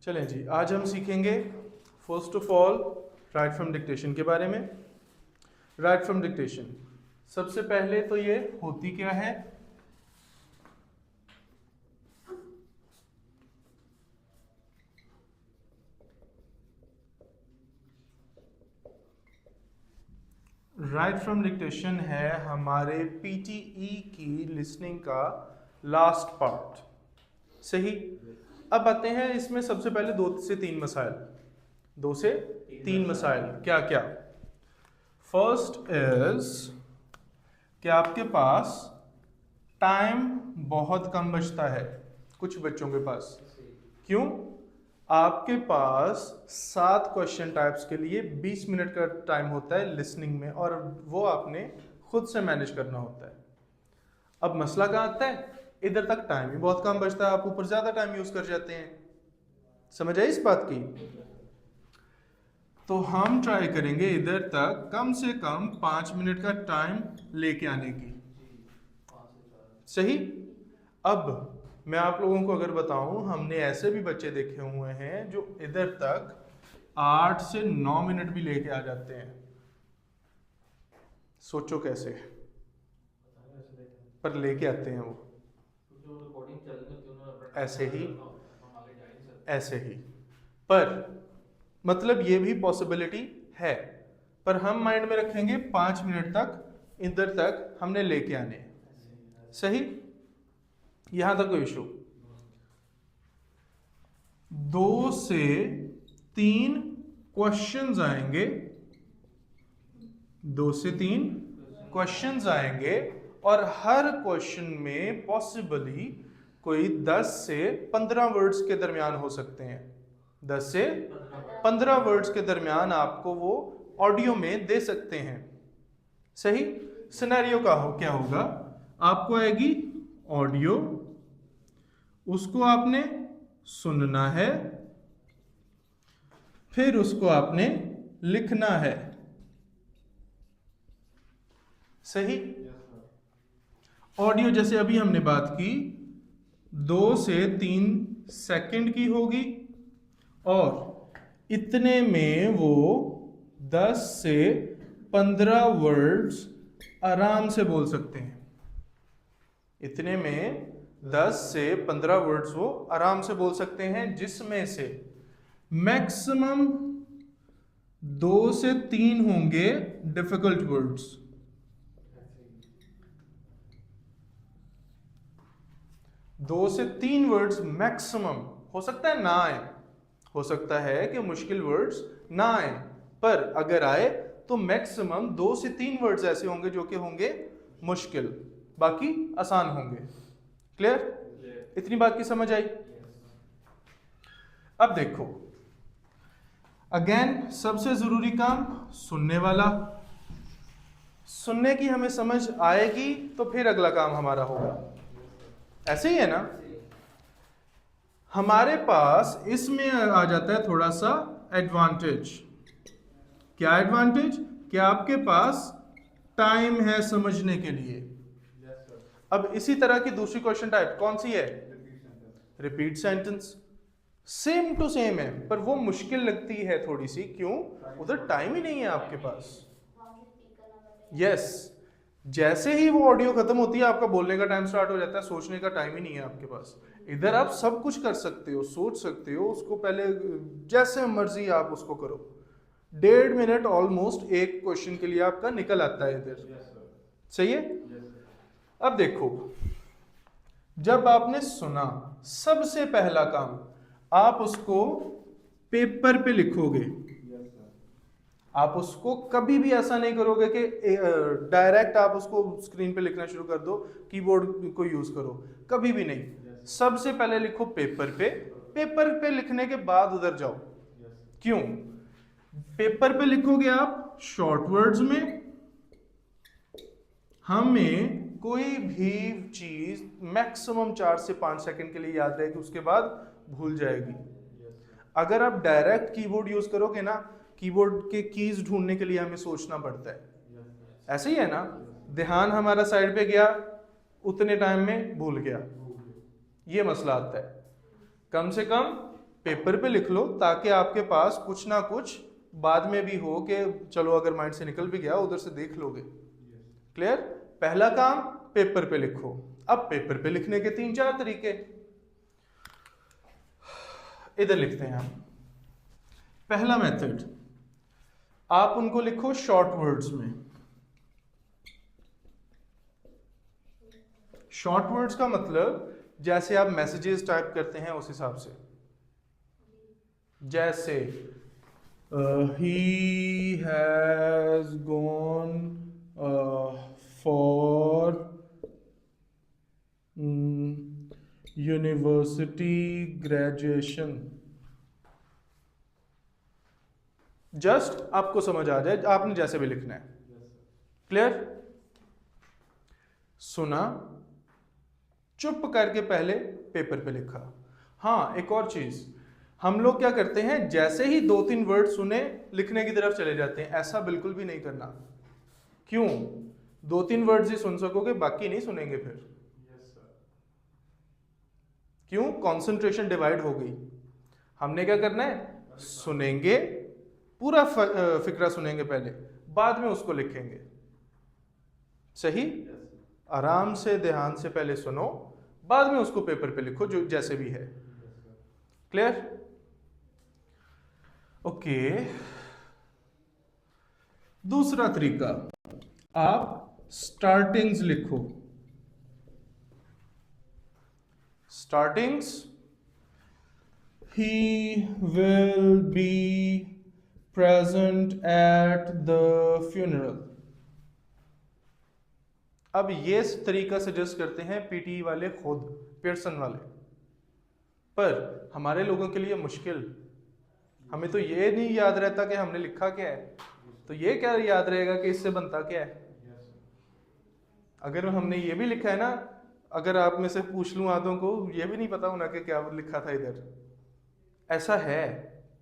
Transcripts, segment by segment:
चलें जी, आज हम सीखेंगे first of all right from dictation के बारे में। राइट फ्रॉम डिक्टेशन, सबसे पहले तो ये होती क्या है? राइट फ्रॉम डिक्टेशन है हमारे पीटीई की लिसनिंग का लास्ट पार्ट। सही। अब आते हैं इसमें सबसे पहले 2 से 3 मसाइल। 2 से 3 मसाइल क्या क्या? फर्स्ट इज कि आपके पास टाइम बहुत कम बचता है कुछ बच्चों के पास। क्यों? आपके पास 7 क्वेश्चन टाइप्स के लिए 20 मिनट का टाइम होता है लिसनिंग में, और वो आपने खुद से मैनेज करना होता है। अब मसला कहाँ आता है? इधर तक टाइम ही बहुत कम बचता है, आप ऊपर ज्यादा टाइम यूज कर जाते हैं। समझ आई इस बात की? तो हम ट्राई करेंगे इधर तक कम से कम 5 मिनट का टाइम लेके आने की। सही। अब मैं आप लोगों को अगर बताऊं, हमने ऐसे भी बच्चे देखे हुए हैं जो इधर तक 8 से 9 मिनट भी लेके आ जाते हैं। सोचो कैसे, पर लेके आते हैं वो ऐसे ही, ऐसे ही। पर मतलब ये भी पॉसिबिलिटी है, पर हम माइंड में रखेंगे 5 मिनट तक इधर तक हमने लेके आने हैं। सही। यहां तक कोई इशू? 2 से 3 क्वेश्चंस आएंगे, 2 से 3 क्वेश्चंस आएंगे, और हर क्वेश्चन में पॉसिबली कोई 10 से 15 वर्ड्स के दरमियान हो सकते हैं। 10 से 15 वर्ड्स के दरमियान आपको वो ऑडियो में दे सकते हैं। सही। सिनेरियो का क्या होगा? आपको आएगी ऑडियो, उसको आपने सुनना है, फिर उसको आपने लिखना है। सही। ऑडियो जैसे अभी हमने बात की 2 से 3 सेकंड की होगी, और इतने में वो 10 से 15 वर्ड्स आराम से बोल सकते हैं। इतने में 10 से 15 वर्ड्स वो आराम से बोल सकते हैं, जिसमें से मैक्सिमम 2 से 3 होंगे डिफिकल्ट वर्ड्स। 2 से 3 वर्ड्स मैक्सिमम। हो सकता है ना आए, हो सकता है कि मुश्किल वर्ड्स ना आए, पर अगर आए तो मैक्सिमम 2 से 3 वर्ड्स ऐसे होंगे जो कि होंगे मुश्किल, बाकी आसान होंगे। क्लियर? इतनी बात की समझ आई? अब देखो, अगेन सबसे जरूरी काम सुनने वाला। सुनने की हमें समझ आएगी तो फिर अगला काम हमारा होगा। ऐसे ही है ना? हमारे पास इसमें आ जाता है थोड़ा सा एडवांटेज। क्या एडवांटेज? कि आपके पास टाइम है समझने के लिए। अब इसी तरह की दूसरी क्वेश्चन टाइप कौन सी है? Repeat sentence. Same to same है, पर वो मुश्किल लगती है थोड़ी सी। क्यों? उधर टाइम ही नहीं है आपके पास। यस। जैसे ही वो ऑडियो खत्म होती है, आपका बोलने का टाइम स्टार्ट हो जाता है, सोचने का टाइम ही नहीं है आपके पास। इधर आप सब कुछ कर सकते हो, सोच सकते हो, उसको पहले जैसे मर्जी आप उसको करो। 1.5 मिनट ऑलमोस्ट एक क्वेश्चन के लिए आपका निकल आता है इधर। सही है। अब देखो, जब आपने सुना, सबसे पहला काम आप उसको पेपर पे लिखोगे। आप उसको कभी भी ऐसा नहीं करोगे कि डायरेक्ट आप उसको स्क्रीन पे लिखना शुरू कर दो, कीबोर्ड को यूज करो, कभी भी नहीं। सबसे पहले लिखो पेपर पे। पेपर पे लिखने के बाद उधर जाओ। क्यों? पेपर पे लिखोगे आप शॉर्ट वर्ड्स में, हमें कोई भी चीज मैक्सिमम 4 से 5 सेकंड के लिए याद रहेगी, उसके बाद भूल जाएगी। अगर आप डायरेक्ट कीबोर्ड यूज करोगे ना, कीबोर्ड के कीज ढूंढने के लिए हमें सोचना पड़ता है। ऐसे ही है ना? ध्यान हमारा साइड पे गया, उतने टाइम में भूल गया, ये मसला आता है। कम से कम पेपर पे लिख लो ताकि आपके पास कुछ ना कुछ बाद में भी हो कि चलो अगर माइंड से निकल भी गया उधर से देख लोगे। क्लियर? पहला काम पेपर पे लिखो। अब पेपर पे लिखने के 3-4 तरीके इधर लिखते हैं हम। पहला मेथड, आप उनको लिखो शॉर्ट वर्ड्स में। शॉर्ट वर्ड्स का मतलब जैसे आप मैसेजेस टाइप करते हैं उस हिसाब से। जैसे he has gone for university graduation. Just आपको समझ आ जाए, आपने जैसे भी लिखना है। क्लियर? सुना, चुप करके पहले पेपर पे लिखा। हाँ, एक और चीज, हम लोग क्या करते हैं, जैसे ही 2-3 वर्ड सुने लिखने की तरफ चले जाते हैं। ऐसा बिल्कुल भी नहीं करना। क्यों? 2-3 वर्ड्स ही सुन सकोगे, बाकी नहीं सुनेंगे फिर। क्यों? कंसंट्रेशन डिवाइड हो गई। हमने क्या करना है, सुनेंगे, पूरा फिक्रा सुनेंगे पहले, बाद में उसको लिखेंगे। सही? आराम से ध्यान से पहले सुनो, बाद में उसको पेपर पे लिखो, जो जैसे भी है। क्लियर? ओके। दूसरा तरीका, आप स्टार्टिंग्स लिखो। Startings, he will be present at the funeral. अब ये तरीका सजेस्ट करते हैं पीटी वाले खुद, पियर्सन वाले, पर हमारे लोगों के लिए मुश्किल। हमें तो ये नहीं याद रहता कि हमने लिखा क्या है, तो ये क्या याद रहेगा कि इससे बनता क्या है। अगर हमने ये भी लिखा है ना, अगर आप में से पूछ लूं आधों को, ये भी नहीं पता होना कि क्या लिखा था इधर। ऐसा है,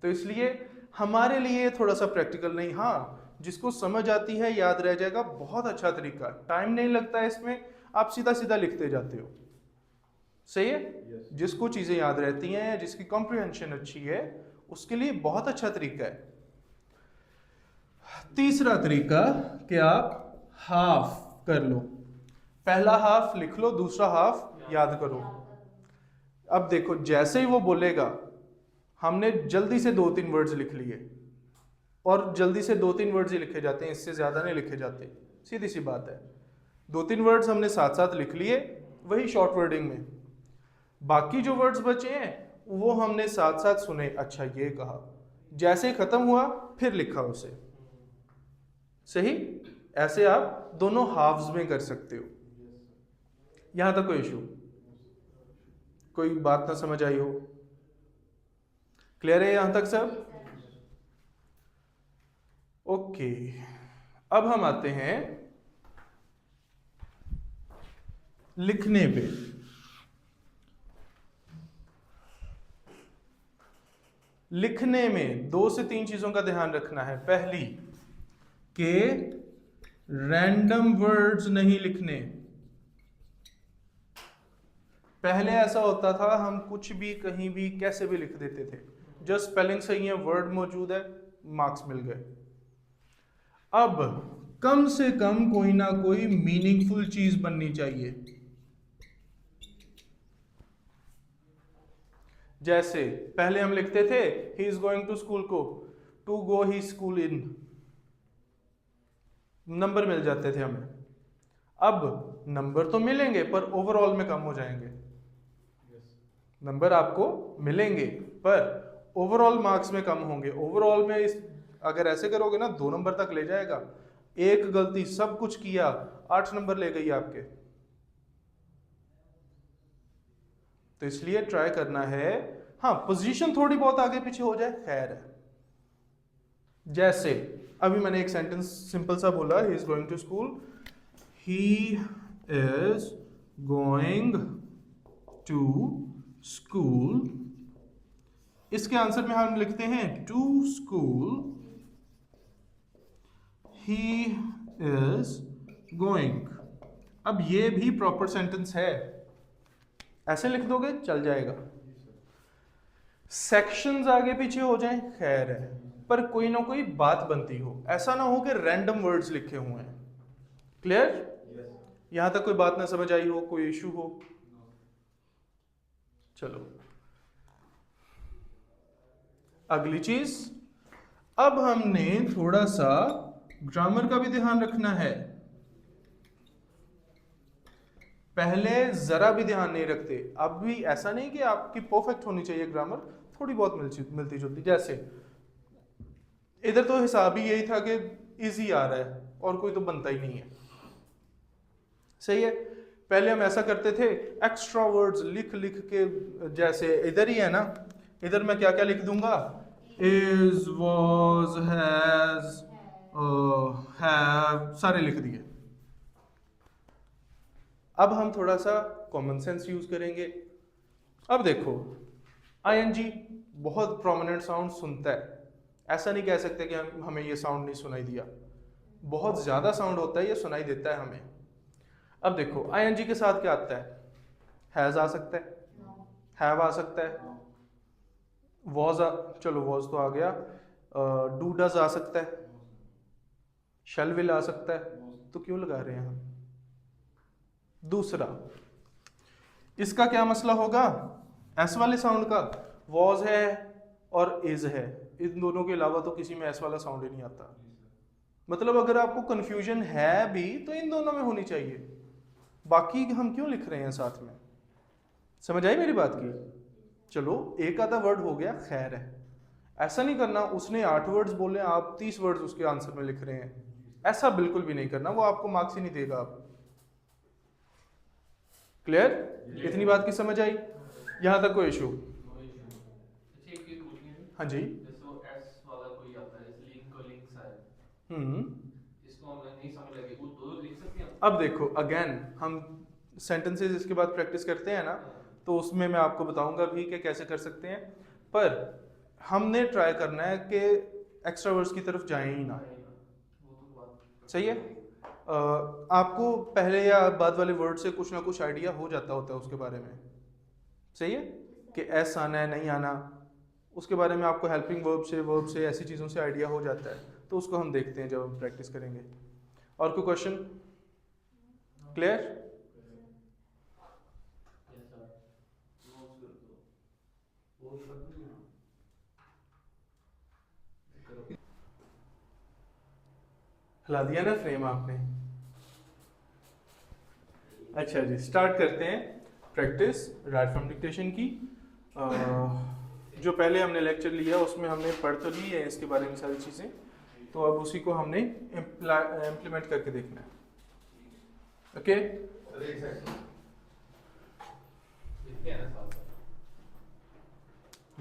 तो इसलिए हमारे लिए थोड़ा सा प्रैक्टिकल नहीं। हाँ, जिसको समझ आती है याद रह जाएगा, बहुत अच्छा तरीका, टाइम नहीं लगता है इसमें, आप सीधा सीधा लिखते जाते हो। सही है? जिसको चीजें याद रहती हैं, जिसकी कॉम्प्रिहेंशन अच्छी है, उसके लिए बहुत अच्छा तरीका है। तीसरा तरीका कि आप हाफ कर लो। पहला हाफ लिख लो, दूसरा हाफ याद करो। अब देखो, जैसे ही वो बोलेगा, हमने जल्दी से 2-3 वर्ड्स लिख लिए, और जल्दी से 2-3 वर्ड्स ही लिखे जाते हैं, इससे ज्यादा नहीं लिखे जाते। सीधी सी बात है, 2-3 वर्ड्स हमने साथ साथ लिख लिए, वही शॉर्ट वर्डिंग में। बाकी जो वर्ड्स बचे हैं वो हमने साथ साथ सुने, अच्छा ये कहा, जैसे ही खत्म हुआ फिर लिखा उसे। सही? ऐसे आप दोनों हाफ्स में कर सकते हो। यहां तक कोई इशू, कोई बात ना समझ आई हो? क्लियर है यहां तक सब? ओके। अब हम आते हैं लिखने पे। लिखने में 2 से 3 चीजों का ध्यान रखना है। पहली कि रैंडम वर्ड्स नहीं लिखने। पहले ऐसा होता था, हम कुछ भी कहीं भी कैसे भी लिख देते थे, जस्ट स्पेलिंग सही है, वर्ड मौजूद है, मार्क्स मिल गए। अब कम से कम कोई ना कोई मीनिंगफुल चीज बननी चाहिए। जैसे पहले हम लिखते थे he is going to school को to go he school in, number मिल जाते थे हमें। अब नंबर तो मिलेंगे पर ओवरऑल में कम हो जाएंगे। नंबर आपको मिलेंगे पर ओवरऑल मार्क्स में कम होंगे। ओवरऑल में अगर ऐसे करोगे ना 2 नंबर तक ले जाएगा। एक गलती, सब कुछ किया, 8 नंबर ले गई आपके। तो इसलिए ट्राई करना है, हाँ पोजीशन थोड़ी बहुत आगे पीछे हो जाए खैर है। जैसे अभी मैंने एक सेंटेंस सिंपल सा बोला, he is going to school, he is going to school. इसके आंसर में हम लिखते हैं to school, he is going. अब ये भी प्रॉपर सेंटेंस है, ऐसे लिख दोगे चल जाएगा। सेक्शंस आगे पीछे हो जाएं खैर है, पर कोई ना कोई बात बनती हो, ऐसा ना हो कि रैंडम वर्ड्स लिखे हुए हैं। क्लियर? यहां तक कोई बात ना समझ आई हो, कोई इशू हो? चलो अगली चीज, अब हमने थोड़ा सा ग्रामर का भी ध्यान रखना है। पहले जरा भी ध्यान नहीं रखते, अब भी ऐसा नहीं कि आपकी परफेक्ट होनी चाहिए ग्रामर, थोड़ी बहुत मिलती जुलती। जैसे इधर तो हिसाब ही यही था कि इजी आ रहा है और कोई तो बनता ही नहीं है, सही है। पहले हम ऐसा करते थे, एक्स्ट्रा वर्ड्स लिख लिख के, जैसे इधर ही है ना, इधर मैं क्या क्या लिख दूंगा, इज, वॉज, हैज, हैव, सारे लिख दिए। अब हम थोड़ा सा कॉमन सेंस यूज करेंगे। अब देखो आईएनजी बहुत प्रोमिनेंट साउंड सुनता है, ऐसा नहीं कह सकते कि हमें ये साउंड नहीं सुनाई दिया, बहुत ज्यादा साउंड होता है, ये सुनाई देता है हमें। अब देखो आईएनजी के साथ क्या आता है, हैज आ सकता है, हैव आ सकता है, वॉज चलो वॉज तो आ गया, डू डज आ सकता है, शैल विल आ सकता है, तो क्यों लगा रहे हैं हम? दूसरा, इसका क्या मसला होगा, एस वाले साउंड का, वॉज है और इज है, इन दोनों के अलावा तो किसी में एस वाला साउंड ही नहीं आता। मतलब अगर आपको कंफ्यूजन है भी तो इन दोनों में होनी चाहिए, बाकी हम क्यों लिख रहे हैं साथ में? समझ आई मेरी बात की? चलो एक आधा वर्ड हो गया खैर है, ऐसा नहीं करना उसने 8 वर्ड्स बोले आप 30 वर्ड्स उसके आंसर में लिख रहे हैं, ऐसा बिल्कुल भी नहीं करना, वो आपको मार्क्स ही नहीं देगा। आप क्लियर? इतनी बात की समझ आई? यहां तक कोई इशू? हाँ जी। अब देखो अगेन हम सेंटेंसेस इसके बाद प्रैक्टिस करते हैं ना, तो उसमें मैं आपको बताऊंगा भी कि कैसे कर सकते हैं, पर हमने ट्राई करना है कि एक्स्ट्रा वर्ड्स की तरफ जाएं ही ना। सही है? आपको पहले या बाद वाले वर्ड से कुछ ना कुछ आइडिया हो जाता होता है उसके बारे में, सही है, कि एस आना है नहीं आना, उसके बारे में आपको हेल्पिंग वर्ब से ऐसी चीज़ों से आइडिया हो जाता है, तो उसको हम देखते हैं जब हम प्रैक्टिस करेंगे। और कोई क्वेश्चन? क्लियर? हिला दिया ना फ्रेम आपने। अच्छा जी, स्टार्ट करते हैं प्रैक्टिस राइट फ्रॉम डिक्टेशन की। जो पहले हमने लेक्चर लिया उसमें हमने पढ़ तो ली है इसके बारे में सारी चीज़ें, तो अब उसी को हमने इम्प्लीमेंट करके देखना है। ओके?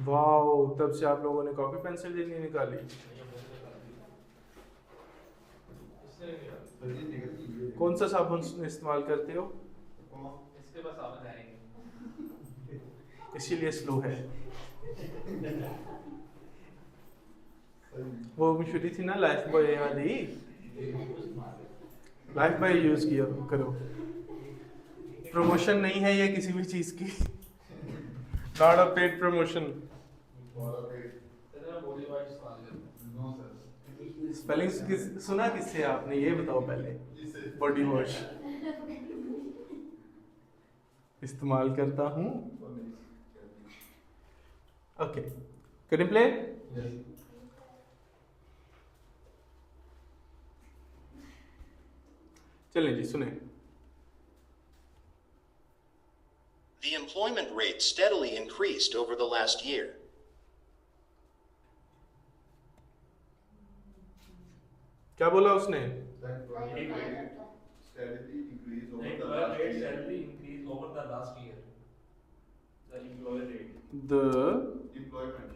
वाओ, तब से आप लोगों ने कॉपी पेंसिल नहीं निकाली। कौन सा साबुन इस्तेमाल करते हो? इसके पास साबुन है नहीं, इसीलिए स्लो है। वो मशहूरी थी ना लाइफ बॉय वाली, लाइफ बॉय यूज किया करो। प्रमोशन नहीं है ये किसी भी चीज की, not a paid promotion. Spelling सुना किससे आपने, ये बताओ पहले। बॉडी वॉश इस्तेमाल करता हूँ। ओके, करें प्ले? चलें जी, सुने। The employment rate steadily increased over the last year. क्या बोला उसने? The employment rate steadily increased over the last year. steadily increased over the last year. The employee rate. The Employment.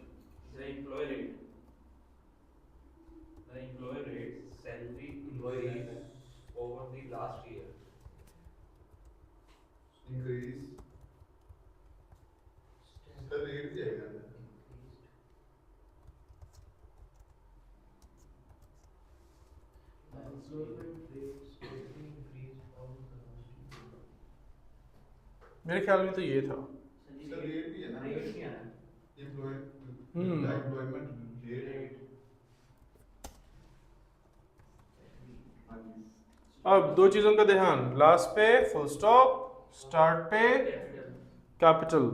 The employee rate. The employee rate salary increased over the last year. Increase. The rate भी आएगा ना? मेरे ख्याल में तो ये था। Sir, rate भी है ना? Rate क्या है? Employment. Hmm. The employment rate. हाँ जी. अब दो चीजों का ध्यान, लास्ट पे फुल स्टॉप, स्टार्ट पे कैपिटल।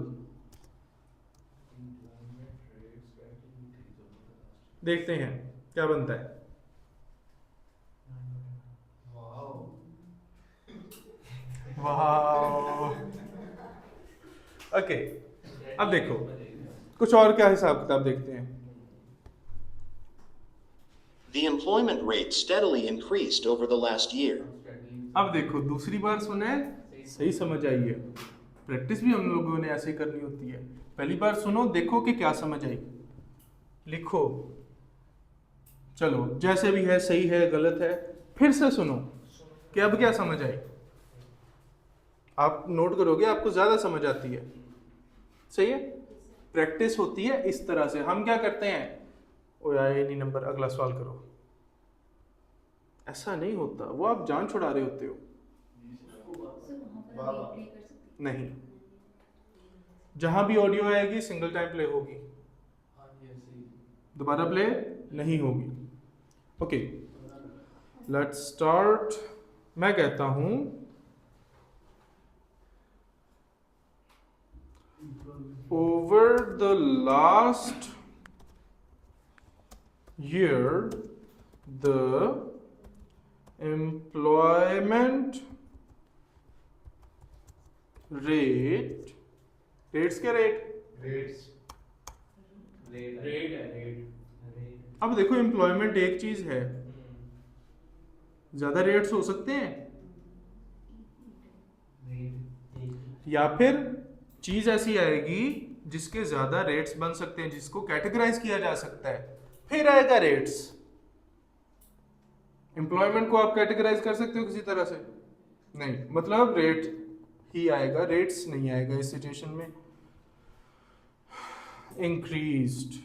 देखते हैं क्या बनता है। वाह। ओके, अब देखो कुछ और क्या हिसाब किताब देखते हैं। The employment rate steadily increased over the last year. अब देखो दूसरी बार सुने, सही समझ आई है। प्रैक्टिस भी हम लोगों ने ऐसे ही करनी होती है। पहली बार सुनो, देखो कि क्या समझ आई, लिखो। चलो जैसे भी है, सही है गलत है, फिर से सुनो कि अब क्या समझ आई। आप नोट करोगे आपको ज्यादा समझ आती है। सही है, प्रैक्टिस होती है इस तरह से। हम क्या करते हैं, ओ यार ये नहीं नंबर, अगला सवाल करो। ऐसा नहीं होता, वो आप जान छुड़ा रहे होते हो। नहीं, जहां भी ऑडियो आएगी सिंगल टाइम प्ले होगी, दोबारा प्ले नहीं होगी। Okay, let's start. मैं कहता हूं over the last year the employment rate, rates क्या रेट, Rates. अब देखो एम्प्लॉयमेंट एक चीज है, ज्यादा रेट्स हो सकते हैं, या फिर चीज ऐसी आएगी जिसके ज्यादा रेट्स बन सकते हैं, जिसको कैटेगराइज किया जा सकता है, फिर आएगा रेट्स। एम्प्लॉयमेंट को आप कैटेगराइज कर सकते हो किसी तरह से? नहीं, मतलब रेट ही आएगा, रेट्स नहीं आएगा इस सिचुएशन में। इंक्रीज्ड,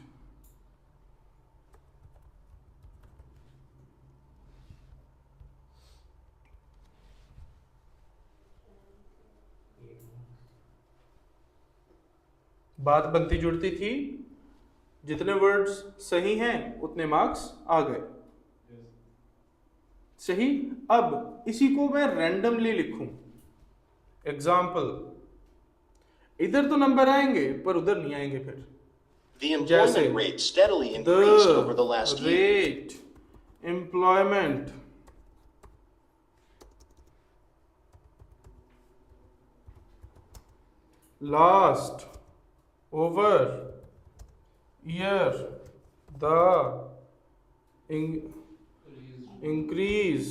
बात बनती जुड़ती थी, जितने वर्ड्स सही हैं उतने मार्क्स आ गए। सही। अब इसी को मैं रैंडमली लिखूं, एग्जाम्पल, इधर तो नंबर आएंगे पर उधर नहीं आएंगे। फिर The जैसे employment rate steadily increased over the the last year. Rate employment last over year the increase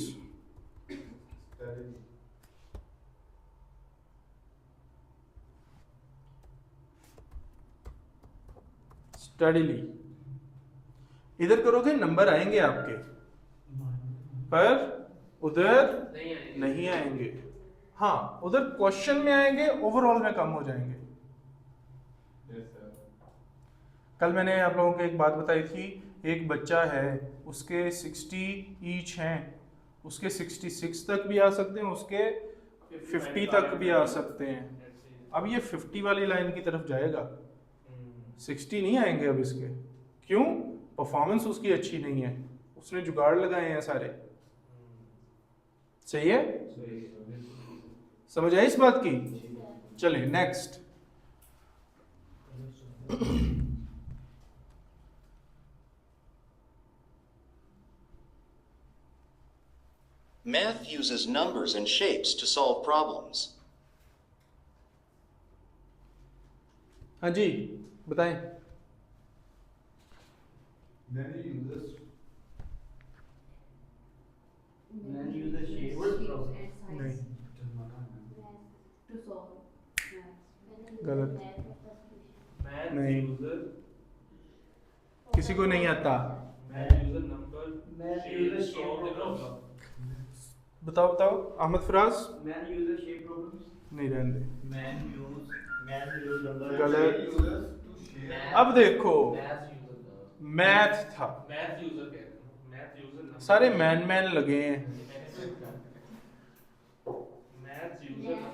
steadily। इधर करोगे नंबर आएंगे आपके, पर उधर नहीं आएंगे। हाँ, उधर क्वेश्चन में आएंगे, ओवरऑल में कम हो जाएंगे। कल मैंने आप लोगों को एक बात बताई थी, एक बच्चा है, उसके 60 ईच हैं, उसके 66 तक भी आ सकते हैं, उसके 50 तक भी आ सकते हैं। अब ये 50 वाली लाइन की तरफ जाएगा, 60 नहीं आएंगे अब इसके। क्यों? परफॉर्मेंस उसकी अच्छी नहीं है, उसने जुगाड़ लगाए हैं सारे। सही है, समझ आई इस बात की? चलें next. Math uses numbers and shapes to solve problems. हाँ जी बताएं। Many users. नहीं, गलत, नहीं, किसी को नहीं आता। बताओ बताओ, अहमद फराज। नहीं, रहने दे, गलत। Users to share. अब देखो, मैथ था, सारे मैन लगे हैं।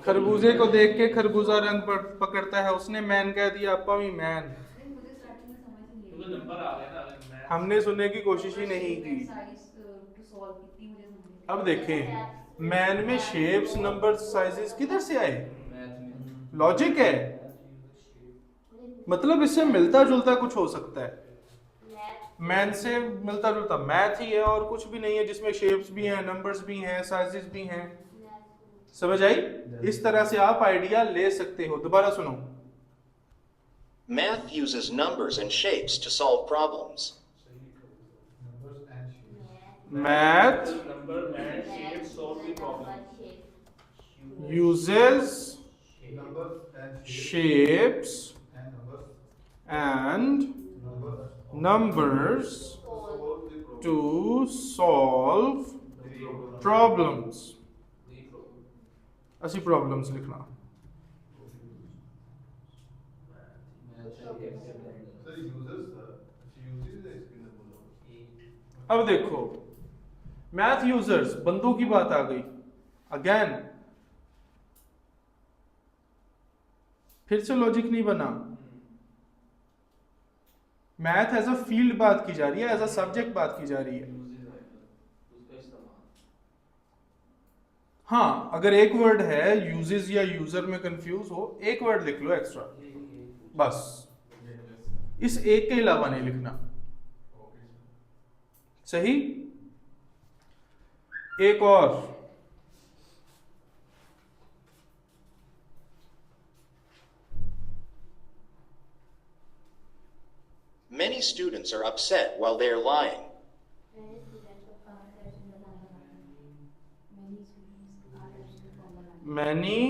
खरबूजे को देख के खरबूजा रंग पकड़ता है, उसने मैन कह दिया, अपा भी मैन। हमने सुनने की कोशिश ही नहीं की। अब देखें, मैन में शेप्स, नंबर, साइजेस किधर से आए? लॉजिक है, मतलब इससे मिलता जुलता कुछ हो सकता है। मैन से मिलता जुलता मैथ ही है और कुछ भी नहीं है, जिसमें शेप्स भी हैं, नंबर्स भी हैं, साइजेस भी हैं। समझ आई? इस तरह से आप आइडिया ले सकते हो। दोबारा सुनो, Math uses numbers and shapes to solve problems. Numbers and shapes. Math Number and shape solve the problem. uses Numbers and shapes. shapes And numbers. and Numbers. numbers Solve the problem. to solve The problem. problems. The problem. ऐसी problems लिखना। Sir, users, sir. Uses है इसके अंदर बोलो. अब देखो, math users, बंदों की बात आ गई। अगेन फिर से लॉजिक नहीं बना। मैथ एज अ फील्ड बात की जा रही है, एज अ सब्जेक्ट बात की जा रही है। हाँ, अगर एक वर्ड है यूजेस या यूजर में कंफ्यूज हो, एक वर्ड लिख लो एक्स्ट्रा, बस। इस एक के अलावा नहीं लिखना। सही? एक और, Many students are upset while they are lying. many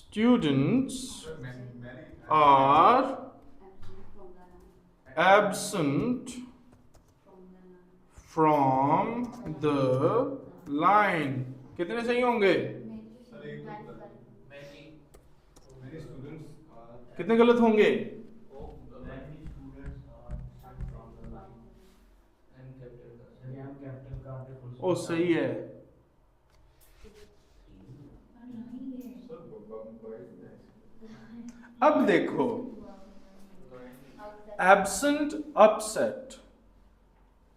students are absent from the line। कितने सही होंगे? Sir, एक many students are. कितने गलत होंगे? ओ सही है। अब देखो, एब्सेंट, अपसेट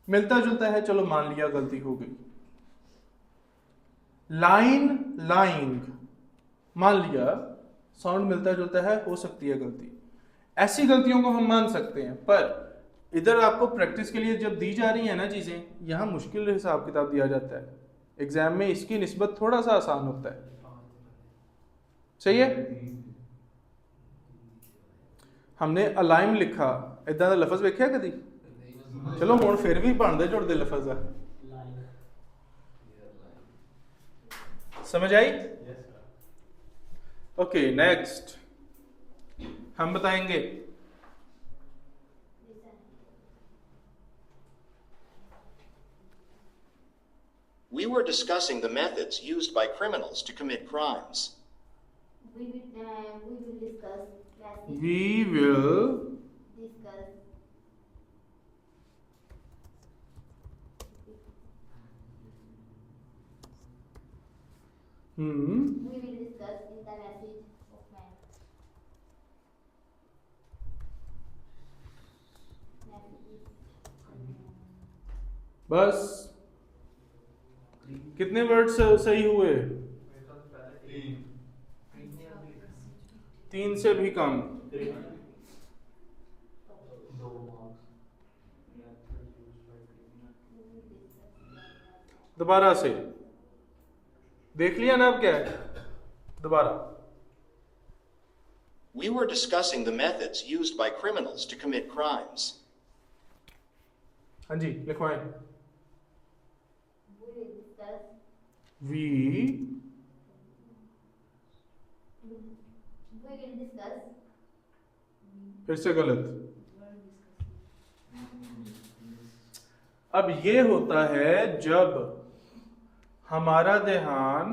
मिलता जुलता है, चलो मान लिया गलती हो गई। लाइन, लाइंग मान लिया साउंड मिलता जुलता है, हो सकती है गलती। ऐसी गलतियों को हम मान सकते हैं, पर इधर आपको प्रैक्टिस के लिए जब दी जा रही है ना चीजें, यहां मुश्किल हिसाब किताब दिया जाता है। एग्जाम में इसकी निस्बत थोड़ा सा आसान होता है। सही है? हमने अलाइम लिखा, इदा का लफज वेख्या कदी? चलो हुण फिर भी बनते जुड़ते लफज है। समझ आई? ओके, नेक्स्ट हम बताएंगे We were discussing the methods used by criminals to commit crimes. We will discuss. we will Discuss. We will discuss in the message of man. बस कितने वर्ड सही हुए? 3 से भी कम। दोबारा से देख लिया ना अब क्या है? दोबारा। We were discussing the methods used by criminals to commit crimes. हाँ जी, लिखवाएं। We will discuss. we We will discuss. फिर से गलत। अब ये होता है जब हमारा ध्यान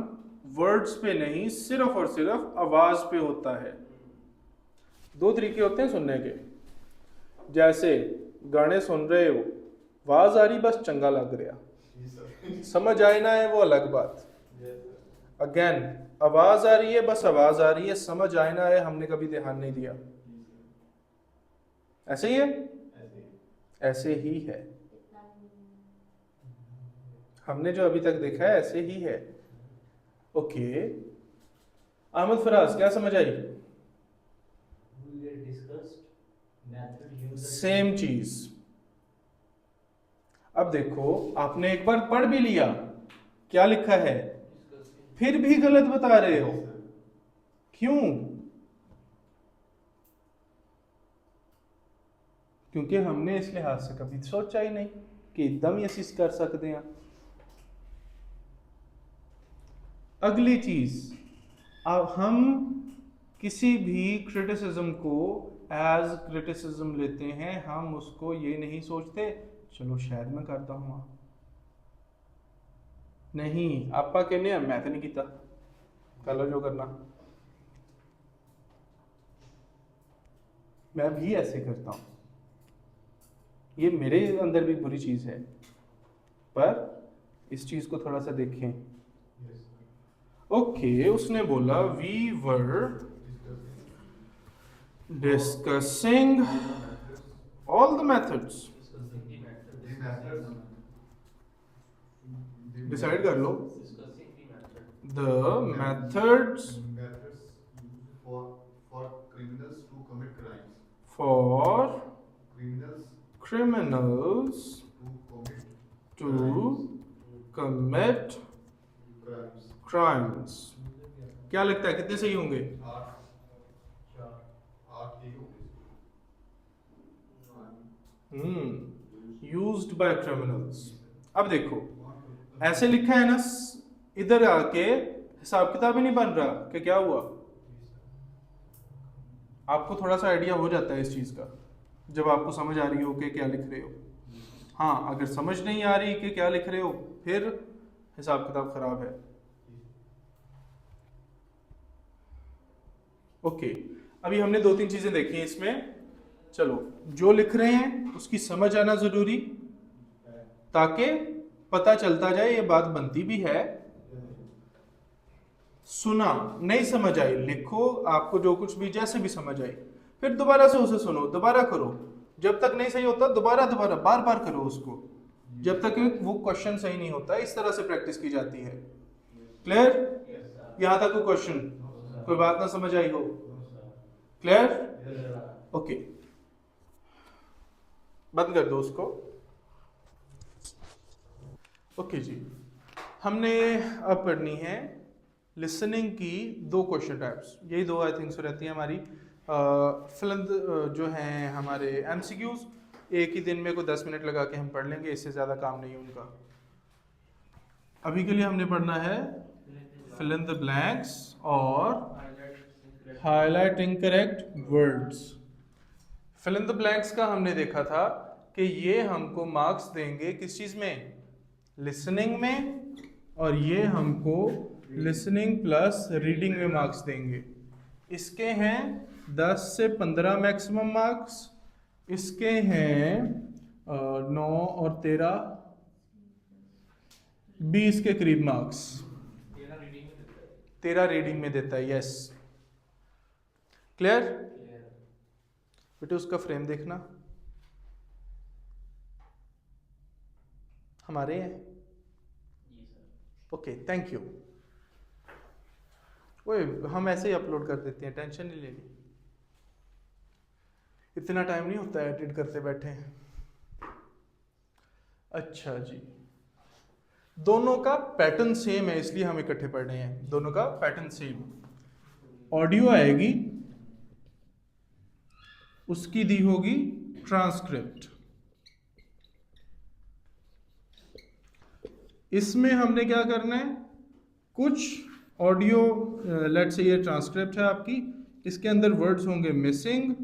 वर्ड्स पे नहीं, सिर्फ और सिर्फ आवाज पे होता है। 2 तरीके होते हैं सुनने के। जैसे गाने सुन रहे हो, आवाज आ रही, बस चंगा लग रहा, समझ आए ना है वो अलग बात। अगेन आवाज आ रही है, बस आवाज आ रही है, समझ आए ना है, हमने कभी ध्यान नहीं दिया। ऐसे ही है, ऐसे ऐसे ही है, इतना हमने जो अभी तक देखा है ऐसे ही है। ओके, अहमद फराज क्या समझ आई? We discussed method use same चीज। अब देखो आपने एक बार पढ़ भी लिया क्या लिखा है, फिर भी गलत बता रहे हो, क्यों? क्योंकि हमने इस लिहाज से कभी सोचा ही नहीं कि एकदम ही असीस कर सकते हैं। अगली चीज, अब हम किसी भी क्रिटिसिज्म को एज क्रिटिसिज्म लेते हैं, हम उसको ये नहीं सोचते चलो शायद मैं करता हूँ, नहीं आपा कहने मैं तो नहीं किया, कर लो जो करना। मैं भी ऐसे करता हूँ, ये मेरे अंदर भी बुरी चीज है, पर इस चीज को थोड़ा सा देखें। ओके, उसने बोला we were discussing all the methods. Decide कर लो discussing the method. The methods methods used for criminals to commit crimes. For Criminals criminals to to commit commit crimes. crimes। क्या लगता है कितने सही होंगे? आठ ठीक होंगे। Used by criminals. अब देखो ऐसे लिखा है ना, इधर आके हिसाब किताब ही नहीं बन रहा कि क्या हुआ। आपको थोड़ा सा आइडिया हो जाता है इस चीज का जब आपको समझ आ रही हो कि क्या लिख रहे हो। हाँ, अगर समझ नहीं आ रही कि क्या लिख रहे हो फिर हिसाब किताब खराब है। ओके, अभी हमने दो तीन चीजें देखी हैं इसमें। चलो, जो लिख रहे हैं उसकी समझ आना जरूरी, ताकि पता चलता जाए ये बात बनती भी है। सुना, नहीं समझ आई, लिखो, आपको जो कुछ भी जैसे भी समझ आई, फिर दोबारा से उसे सुनो, दोबारा करो, जब तक नहीं सही होता दोबारा बार बार करो उसको, जब तक वो क्वेश्चन सही नहीं होता। इस तरह से प्रैक्टिस की जाती है। क्लियर? यहां तक कोई क्वेश्चन, कोई बात ना समझ आई हो? क्लियर? ओके, बंद कर दो उसको। ओके जी, हमने अब पढ़नी है लिसनिंग की दो क्वेश्चन टाइप्स। यही दो आई थिंक रहती है हमारी फिल्म जो हैं हमारे एमसीक्यूज। एक ही दिन में कोई 10 मिनट लगा के हम पढ़ लेंगे, इससे ज़्यादा काम नहीं है उनका। अभी के लिए हमने पढ़ना है फिल इन द ब्लैंक्स और highlight incorrect words. Fill in the blanks का हमने देखा था कि ये हमको मार्क्स देंगे किस चीज़ में, लिसनिंग में, और ये हमको लिसनिंग प्लस रीडिंग में मार्क्स देंगे। इसके हैं 10 से 15 मैक्सिमम मार्क्स, इसके हैं 9 और 13 20 के करीब मार्क्स। 13 रीडिंग में देता है। Yes, clear? बेटे उसका फ्रेम देखना, हमारे हैं। Okay, thank you. ओए, हम ऐसे ही अपलोड कर देते हैं, टेंशन नहीं लेनी, इतना टाइम नहीं होता है एडिट करते बैठे हैं। अच्छा जी, दोनों का पैटर्न सेम है इसलिए हम इकट्ठे पढ़ रहे हैं। दोनों का पैटर्न सेम। ऑडियो आएगी, उसकी दी होगी ट्रांसक्रिप्ट। इसमें हमने क्या करना है, कुछ ऑडियो, लेट्स से ये ट्रांसक्रिप्ट है आपकी, इसके अंदर वर्ड्स होंगे मिसिंग,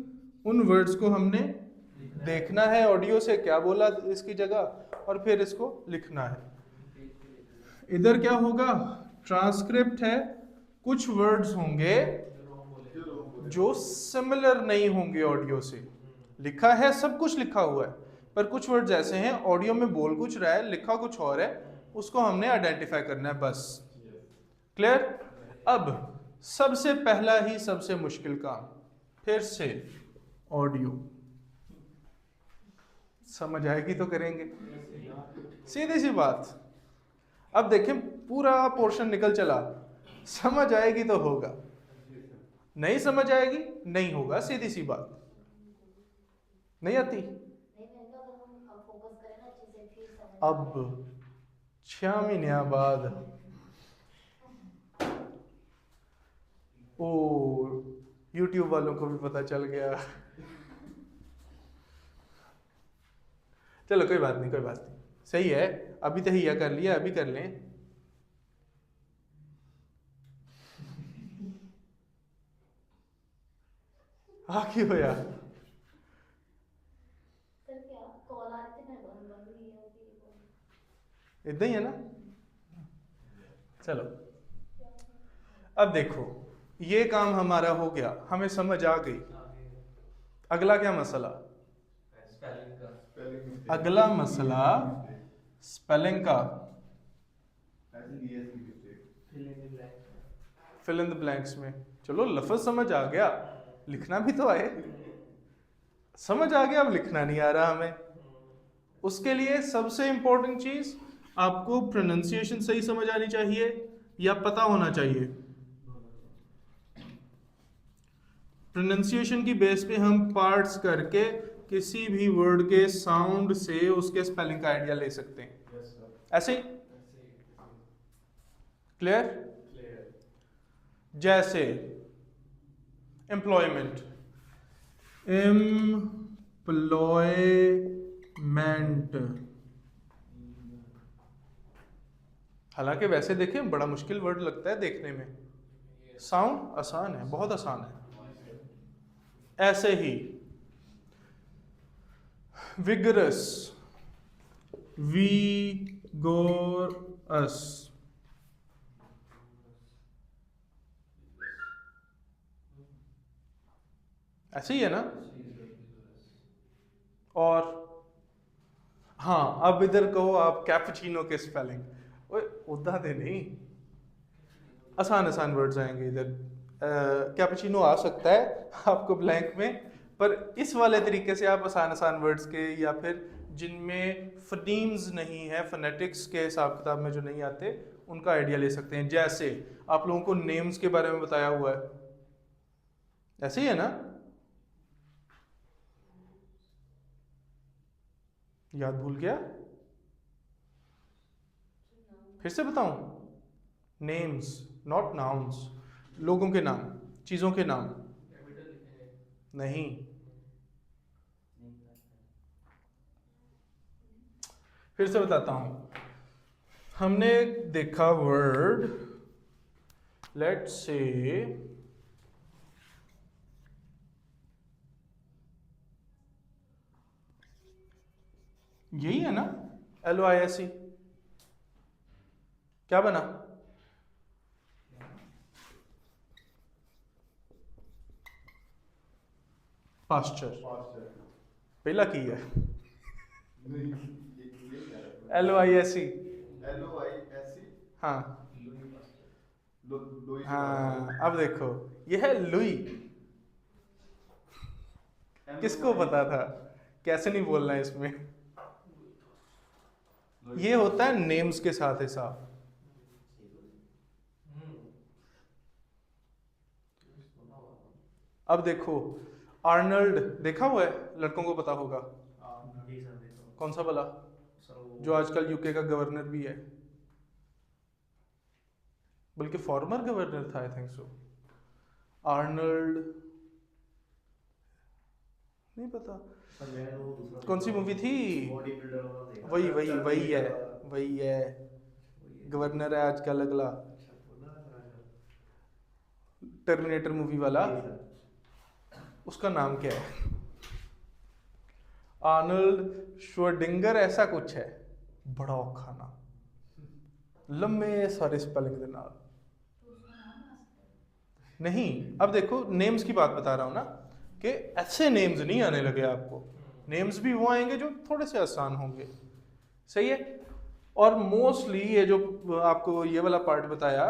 उन वर्ड्स को हमने देखना है ऑडियो से क्या बोला इसकी जगह, और फिर इसको लिखना है। इधर क्या होगा, ट्रांसक्रिप्ट है, कुछ वर्ड्स होंगे जो सिमिलर नहीं होंगे ऑडियो से। लिखा है, सब कुछ लिखा हुआ है, पर कुछ वर्ड्स ऐसे हैं ऑडियो में बोल कुछ रहा है, लिखा कुछ और है, उसको हमने आइडेंटिफाई करना है बस। क्लियर? अब सबसे पहला ही सबसे मुश्किल काम, फिर से ऑडियो। समझ आएगी तो करेंगे, सीधी सी बात। अब देखें पूरा पोर्शन निकल चला, समझ आएगी तो होगा, नहीं समझ आएगी नहीं होगा, सीधी सी बात। नहीं आती? नहीं, मैंने कहा अगर हम फोकस करें ना अच्छे से फिर समझ अब 6 महीने बाद ओ YouTube वालों को भी पता चल गया। चलो कोई बात नहीं, कोई बात नहीं, सही है। अभी तहिया कर लिया, अभी कर लें। क्यों होया? सर क्या कॉल आ रही थी, मैं बंद नहीं है इतना ही है ना। चलो अब देखो, ये काम हमारा हो गया, हमें समझ आ गई। अगला क्या मसला? स्पेलिंग का। Spelling mistake. अगला मसला स्पेलिंग का। As in ESV mistake. Fill in the blanks में। चलो लफ्ज समझ आ गया, लिखना भी तो आए। समझ आ गया, अब लिखना नहीं आ रहा हमें। उसके लिए सबसे इंपॉर्टेंट चीज, आपको प्रोनाउंसिएशन सही समझ आनी चाहिए या पता होना चाहिए। प्रोनाउंसिएशन की बेस पे हम पार्ट्स करके किसी भी वर्ड के साउंड से उसके स्पेलिंग का आइडिया ले सकते हैं। Yes, sir. ऐसे क्लियर? जैसे एम्प्लॉयमेंट, एम्प्लॉयमेंट। हालांकि वैसे देखें बड़ा मुश्किल वर्ड लगता है देखने में, साउंड आसान है, बहुत आसान है। ऐसे ही विगरस, वीगोरस। ऐसे ही है ना। और हाँ, अब इधर कहो आप कैपुचिनो के स्पेलिंग, ओए उदा दे नहीं, आसान आसान वर्ड्स आएंगे इधर। कैपुचिनो आ सकता है आपको ब्लैंक में, पर इस वाले तरीके से आप आसान आसान वर्ड्स के, या फिर जिनमें फनीम्स नहीं है, फोनेटिक्स के हिसाब किताब में जो नहीं आते, उनका आइडिया ले सकते हैं। जैसे आप लोगों को नेम्स के बारे में बताया हुआ है, ऐसे ही है ना। याद भूल गया? फिर से बताऊं? नेम्स नॉट नाउन्स, लोगों के नाम, चीजों के नाम नहीं। फिर से बताता हूं। हमने देखा वर्ड, लेट्स से यही है ना, LOISE। क्या बना? पास्चर। Posture. पहला की है नहीं, ये क्या है? LOISE। LOISE. हाँ Louis हाँ, Pasteur. अब देखो ये है लुई। किसको पता था? कैसे नहीं बोलना है इसमें। ये होता है नेम्स के साथ हिसाब। अब देखो आर्नल्ड देखा हुआ है, लड़कों को पता होगा। कौन सा वाला? जो आजकल यूके का गवर्नर भी है, बल्कि फॉर्मर गवर्नर था, आई थिंक सो। आर्नल्ड नहीं पता कौन सी मूवी थी। वही वही वही है, वही है, गवर्नर है आजकल अगला, टर्मिनेटर मूवी वाला। उसका नाम क्या है? आर्नल्ड श्वार्डिंगर ऐसा कुछ है। बड़ा औखा नाम, लंबे सारे स्पेलिंग के नाल नहीं। अब देखो नेम्स की बात बता रहा हूं ना, कि ऐसे नेम्स नहीं आने लगे आपको। नेम्स भी वो आएंगे जो थोड़े से आसान होंगे, सही है। और मोस्टली ये जो आपको ये वाला पार्ट बताया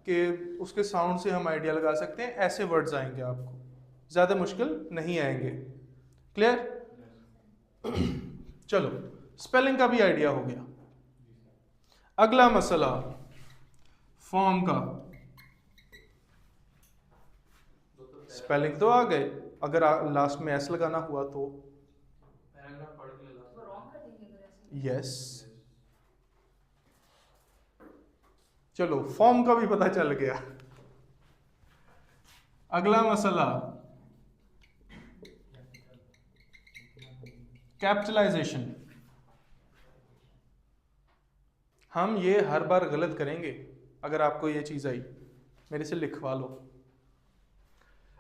कि उसके साउंड से हम आइडिया लगा सकते हैं, ऐसे वर्ड्स आएंगे आपको, ज़्यादा मुश्किल नहीं आएंगे। क्लियर? चलो स्पेलिंग का भी आइडिया हो गया। अगला मसला फॉर्म का। स्पेलिंग तो आ गए, अगर लास्ट में एस लगाना हुआ तो पैराग्राफ पढ़ के लगा वो रॉन्ग कर देंगे अगर ऐसे। यस। चलो फॉर्म का भी पता चल गया। अगला मसला कैपिटलाइजेशन। हम ये हर बार गलत करेंगे, अगर आपको ये चीज आई मेरे से लिखवा लो।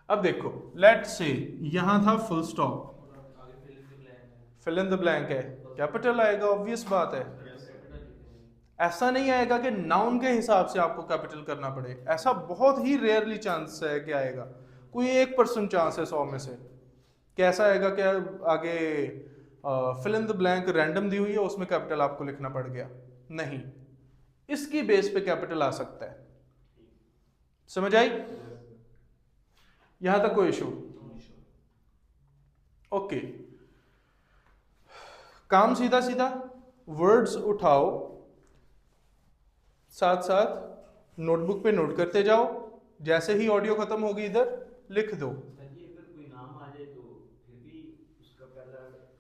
अब देखो लेट से यहां था फुल स्टॉप, आगे फिल इन द ब्लैंक है, फिल इन द ब्लैंक है, कैपिटल आएगा, ऑब्वियस बात है। कैपिटल लिखेंगे। ऐसा नहीं आएगा कि नाउन के हिसाब से आपको कैपिटल करना पड़े, ऐसा बहुत ही रेयरली चांस है कि आएगा, कोई 1% चांस है 100 में से। कैसा आएगा क्या आगे fill in the blank random दी हुई है उसमें कैपिटल आपको लिखना पड़ गया, नहीं, इसकी बेस पे कैपिटल आ सकता है। समझ आई? यहां तक कोई इशू? ओके, काम सीधा सीधा, वर्ड्स उठाओ, साथ साथ नोटबुक पे नोट करते जाओ, जैसे ही ऑडियो खत्म होगी इधर लिख दो। सर जी अगर कोई नाम आ जाए तो फिर भी उसका पहला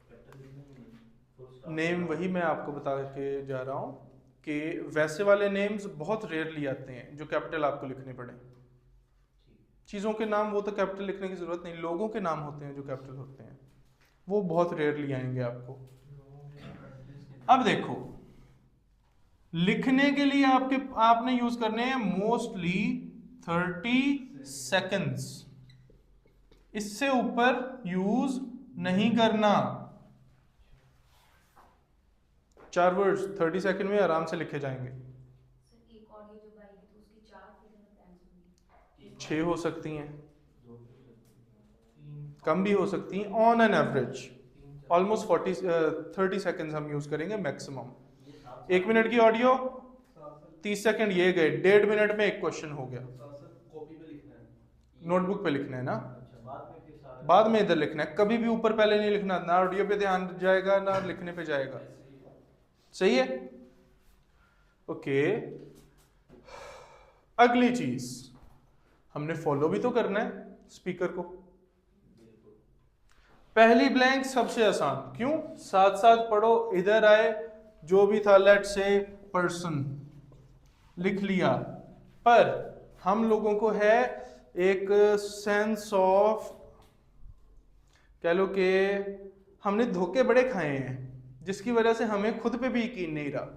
कैपिटल लिखना ही नहीं, फुल स्टॉप। नेम वही मैं आपको बता के जा रहा हूं कि वैसे वाले नेम्स बहुत रेयरली आते हैं जो कैपिटल आपको लिखने पड़े। चीज़ों के नाम वो तो कैपिटल लिखने की जरूरत नहीं, लोगों के नाम होते हैं जो कैपिटल होते हैं, वो बहुत रेयरली आएंगे आपको। अब देखो लिखने के लिए आपने यूज करने हैं मोस्टली 30 सेकेंड्स, इससे ऊपर यूज नहीं करना। 4 वर्ड्स 30 सेकेंड में आराम से लिखे जाएंगे। सर एक ऑडियो जब आएगी तो उसकी 4 फिल इन द ब्लैंक्स होंगी। 6 हो सकती हैं, कम भी हो सकती हैं, on an average almost 30 seconds हम यूज करेंगे मैक्सिमम। 1 मिनट की ऑडियो 30 सेकेंड ये गए, 1.5 मिनट में एक क्वेश्चन हो गया। कॉपी पे लिखना है, नोटबुक पे लिखना है ना, अच्छा बाद में फिर सारा बाद में इधर लिखना है, कभी भी ऊपर पहले नहीं लिखना, ना ऑडियो पे ध्यान जाएगा ना लिखने पे जाएगा। सही है? ओके, अगली चीज हमने फॉलो भी तो करना है स्पीकर को। पहली ब्लैंक सबसे आसान, क्यों? साथ साथ पढ़ो, इधर आए जो भी था लेट से पर्सन लिख लिया, पर हम लोगों को है एक सेंस ऑफ, कह लो कि हमने धोखे बड़े खाए हैं जिसकी वजह से हमें खुद पे भी यकीन नहीं रहा।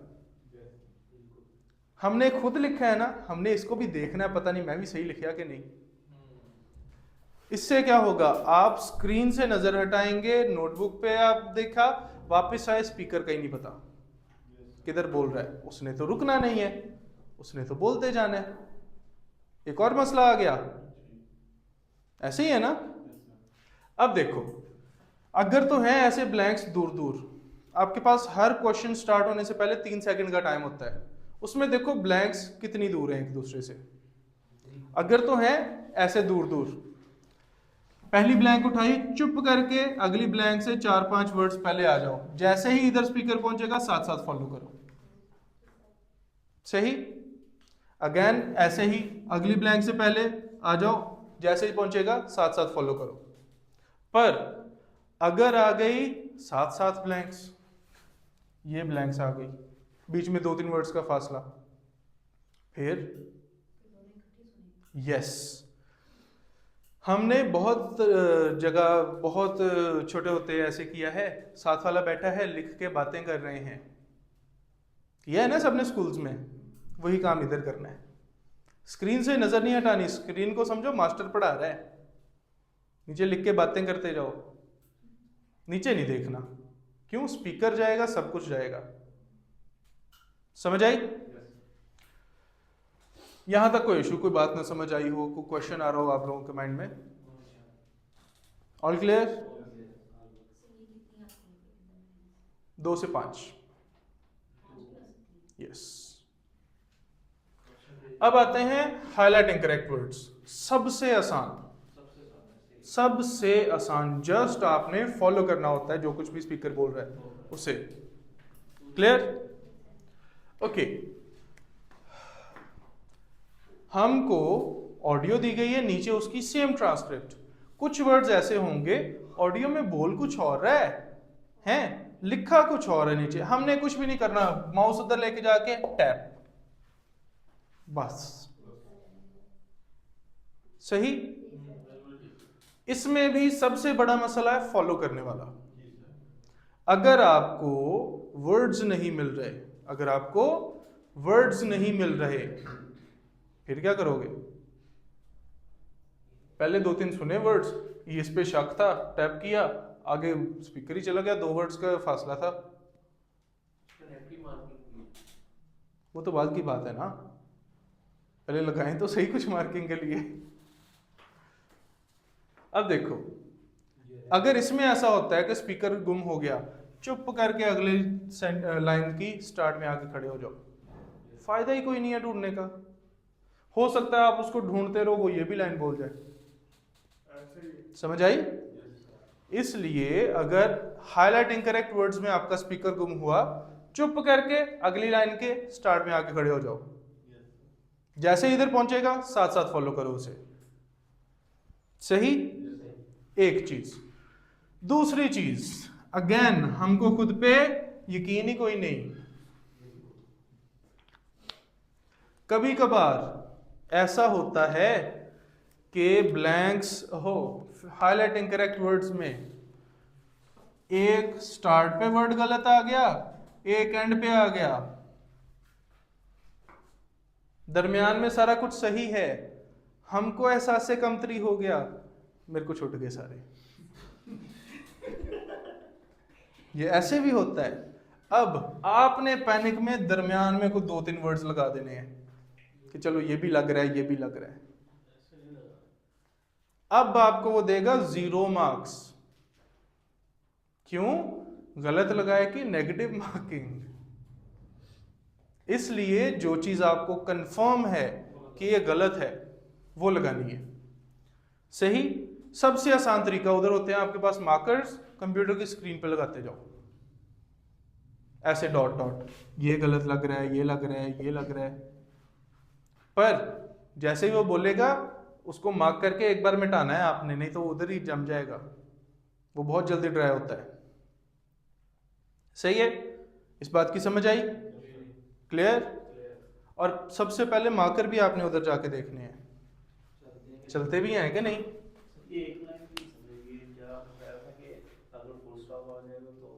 हमने खुद लिखा है ना, हमने इसको भी देखना है, पता नहीं मैं भी सही लिखा कि नहीं। इससे क्या होगा, आप स्क्रीन से नजर हटाएंगे, नोटबुक पे आप देखा, वापस आए, स्पीकर का ही नहीं पता किधर बोल रहा है, उसने तो रुकना नहीं है, उसने तो बोलते जाना है। एक और मसला आ गया, ऐसे ही है ना। अब देखो अगर तो है ऐसे ब्लैंक्स दूर दूर, आपके पास हर क्वेश्चन स्टार्ट होने से पहले 3 सेकंड का टाइम होता है, उसमें देखो ब्लैंक्स कितनी दूर हैं एक दूसरे से। अगर तो है ऐसे दूर दूर, पहली ब्लैंक उठाई, चुप करके अगली ब्लैंक से 4-5 वर्ड्स पहले आ जाओ, जैसे ही इधर स्पीकर पहुंचेगा साथ साथ फॉलो करो। सही? अगेन ऐसे ही अगली ब्लैंक से पहले आ जाओ, जैसे ही पहुंचेगा साथ साथ फॉलो करो। पर अगर आ गई साथ साथ ब्लैंक्स, ये ब्लैंक्स आ गई, बीच में 2-3 वर्ड्स का फासला, फिर यस, हमने बहुत जगह बहुत छोटे होते ऐसे किया है, साथ वाला बैठा है लिख के बातें कर रहे हैं, किया है ना सबने स्कूल्स में, वही काम इधर करना है। स्क्रीन से नजर नहीं हटानी, स्क्रीन को समझो मास्टर पढ़ा रहा है, नीचे लिख के बातें करते जाओ, नीचे नहीं देखना। क्यों? स्पीकर जाएगा, सब कुछ जाएगा। समझ आई? यहां तक कोई इशू, कोई बात ना समझ आई हो, कोई क्वेश्चन आ रहा हो आप लोगों के माइंड में? All clear? 2 से 5, यस। अब आते हैं हाईलाइटिंग करेक्ट वर्ड्स, सबसे आसान, सबसे आसान, जस्ट आपने फॉलो करना होता है जो कुछ भी स्पीकर बोल रहा है उसे। क्लियर? ओके, हमको ऑडियो दी गई है, नीचे उसकी सेम ट्रांसक्रिप्ट। कुछ वर्ड्स ऐसे होंगे ऑडियो में बोल कुछ और रहा है लिखा कुछ और है नीचे। हमने कुछ भी नहीं करना, माउस उधर लेके जाके टैप, बस। सही? इसमें भी सबसे बड़ा मसला है फॉलो करने वाला। अगर आपको वर्ड्स नहीं मिल रहे, अगर आपको वर्ड्स नहीं मिल रहे, फिर क्या करोगे? पहले 2-3 सुने वर्ड्स, ये इस पे शक था, टैप किया, आगे स्पीकर ही चला गया, 2 वर्ड्स का फासला था। वो तो बाद की बात है ना, पहले लगाएं तो सही कुछ मार्किंग के लिए। अब देखो, अगर इसमें ऐसा होता है कि स्पीकर गुम हो गया, चुप करके अगले लाइन की स्टार्ट में आके खड़े हो जाओ, फायदा ही कोई नहीं है ढूंढने का। हो सकता है आप उसको ढूंढते रहो, वो ये भी लाइन बोल जाए। समझ आई? इसलिए अगर हाईलाइट इनकरेक्ट वर्ड्स में आपका स्पीकर गुम हुआ, चुप करके अगली लाइन के स्टार्ट में आके खड़े हो जाओ। जैसे इधर पहुंचेगा साथ साथ फॉलो करो उसे। सही? एक चीज। दूसरी चीज, अगेन हमको खुद पे यकीन ही कोई नहीं। कभी कभार ऐसा होता है कि ब्लैंक्स हो, हाईलाइट इनकरेक्ट वर्ड्स में एक स्टार्ट पे वर्ड गलत आ गया, एक एंड पे आ गया, दरमियान में सारा कुछ सही है, हमको एहसास से कमतरी हो गया, मेरे को छूट गए सारे। ये ऐसे भी होता है। अब आपने पैनिक में दरमियान में कुछ 2-3 वर्ड्स लगा देने हैं कि चलो ये भी लग रहा है, ये भी लग रहा है। अब आपको वो देगा 0 मार्क्स। क्यों? गलत लगाए कि नेगेटिव मार्किंग। इसलिए जो चीज आपको कंफर्म है कि ये गलत है वो लगानी है। सही? सबसे आसान तरीका, उधर होते हैं आपके पास मार्कर्स, कंप्यूटर की स्क्रीन पे लगाते जाओ ऐसे डॉट डॉट, ये गलत लग रहा है, ये लग रहा है, ये लग रहा है। पर जैसे ही वो बोलेगा उसको मार्क करके एक बार मिटाना है आपने, नहीं तो उधर ही जम जाएगा, वो बहुत जल्दी ड्राई होता है। सही है? इस बात की समझ आई? क्लियर? और सबसे पहले मार्कर भी आपने उधर जाके देखने हैं, चलते भी हैं कि नहीं। ये एक लाइन की समझिए, क्या बताया था कि अगर फुल स्टॉप आ जाएगा तो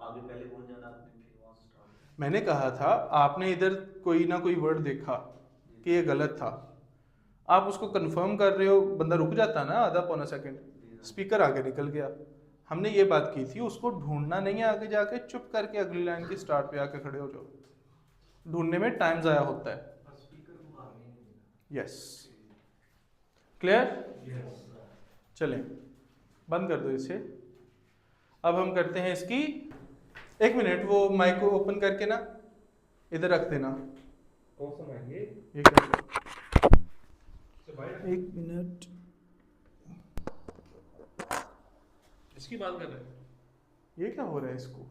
आगे पहले पहुंच जाना आपने, फिर वहां से स्टार्ट। मैंने कहा था आपने इधर कोई ना कोई वर्ड देखा कि ये गलत था, आप उसको कंफर्म कर रहे हो, बंदा रुक जाता ना आधा पौना सेकंड, स्पीकर आगे निकल गया। हमने ये बात की थी, उसको ढूंढना नहीं है, आगे जाके चुप करके अगली लाइन की स्टार्ट पे आके खड़े हो जाओ। ढूंढने में टाइम जाया होता है। Yes, clear? चलें, बंद कर दो इसे। अब हम करते हैं इसकी, 1 मिनट, वो माइक को ओपन करके ना इधर रख देना। कौन सा माइक? ये कर लो। 1 मिनट, इसकी बात कर रहे हैं? ये क्या हो रहा है इसको?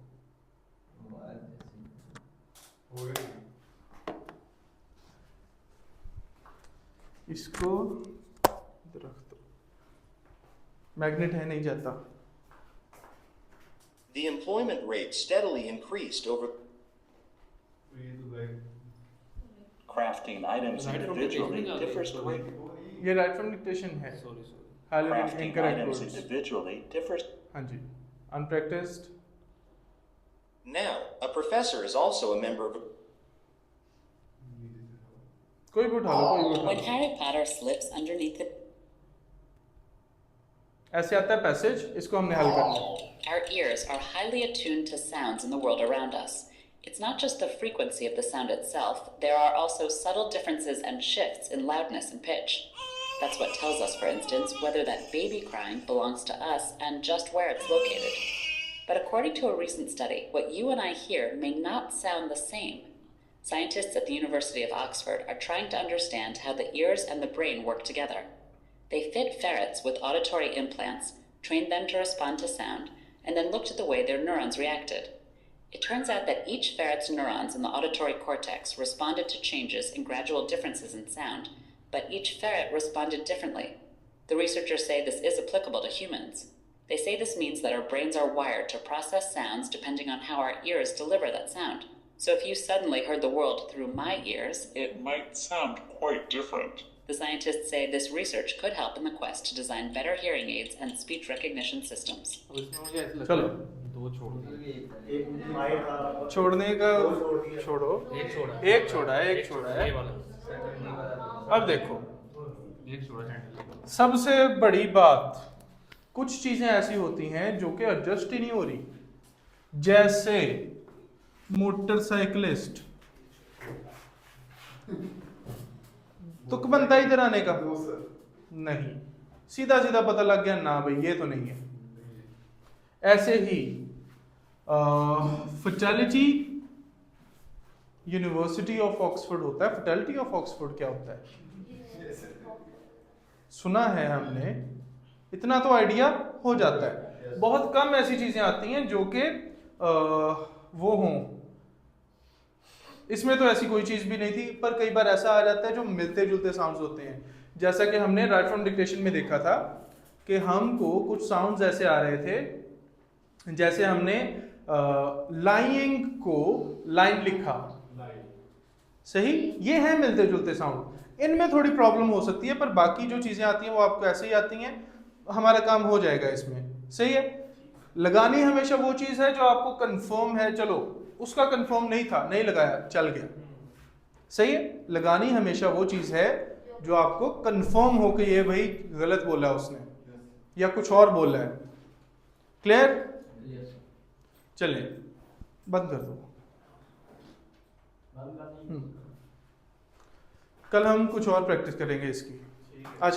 इसको इधर रख दो, मैग्नेट है, नहीं जाता। The employment rate steadily increased over crafting items individually differs greatly. ये राइट फ्रॉम डिक्टेशन है। Sorry sorry. Highlight Crafting incorrect items words. individually differs. हाँ जी, अनप्रैक्टिस्ड। Now, a professor is also a member of. कोई भी उठा लो, कोई भी उठा When low. Harry Potter slips underneath the ऐसे आता है पैसेज, इसको हमने हल करना है। our ears are highly attuned to sounds in the world around us. It's not just the frequency of the sound itself, there are also subtle differences and shifts in loudness and pitch. That's what tells us, for instance, whether that baby crying belongs to us and just where it's located. But according to a recent study, what you and I hear may not sound the same. Scientists at the University of Oxford are trying to understand how the ears and the brain work together. They fit ferrets with auditory implants, trained them to respond to sound, and then looked at the way their neurons reacted. It turns out that each ferret's neurons in the auditory cortex responded to changes and gradual differences in sound, but each ferret responded differently. The researchers say this is applicable to humans. They say this means that our brains are wired to process sounds depending on how our ears deliver that sound. So if you suddenly heard the world through my ears, It might sound quite different. the scientists say this research could help in the quest to design better hearing aids and speech recognition systems. अब इसमें मुझे ऐसा लगता चलो। है दो छोड़ दिए, एक माइक था, छोड़ने का दो छोड़ दिया। छोड़ो, एक छोड़ा, एक छोड़ा है, एक छोड़ा है। ये वाला, अब देखो, एक छोड़ा हैंडल। सबसे बड़ी बात, कुछ चीजें ऐसी होती हैं जो कि एडजस्ट ही नहीं हो रही, जैसे मोटरसाइकिलिस्ट, तुक बनता इधर आने का No, sir. नहीं, सीधा सीधा पता लग गया ना भाई ये तो नहीं है। ऐसे ही फर्टिलिटी यूनिवर्सिटी ऑफ ऑक्सफोर्ड होता है। फर्टिलिटी ऑफ ऑक्सफोर्ड क्या होता है? सुना है हमने, इतना तो आइडिया हो जाता है। बहुत कम ऐसी चीजें आती हैं जो कि वो हों। इसमें तो ऐसी कोई चीज भी नहीं थी, पर कई बार ऐसा आ जाता है जो मिलते जुलते साउंड्स होते हैं। जैसा कि हमने राइट फ्रॉम डिक्टेशन में देखा था कि हमको कुछ साउंड्स ऐसे आ रहे थे, जैसे हमने लाइंग को लाइन लिखा, सही, ये है मिलते जुलते साउंड। इनमें थोड़ी प्रॉब्लम हो सकती है, पर बाकी जो चीजें आती हैं वो आपको ऐसे ही आती हैं, हमारा काम हो जाएगा इसमें, सही है। लगानी हमेशा वो चीज है जो आपको कंफर्म है, चलो उसका कंफर्म नहीं था, नहीं लगाया, चल गया, सही है। लगानी हमेशा वो चीज है जो आपको कंफर्म हो कि ये भाई गलत बोला है उसने या कुछ और बोला है। क्लियर? चलिए बंद कर दो। कल हम कुछ और प्रैक्टिस करेंगे इसकी। आज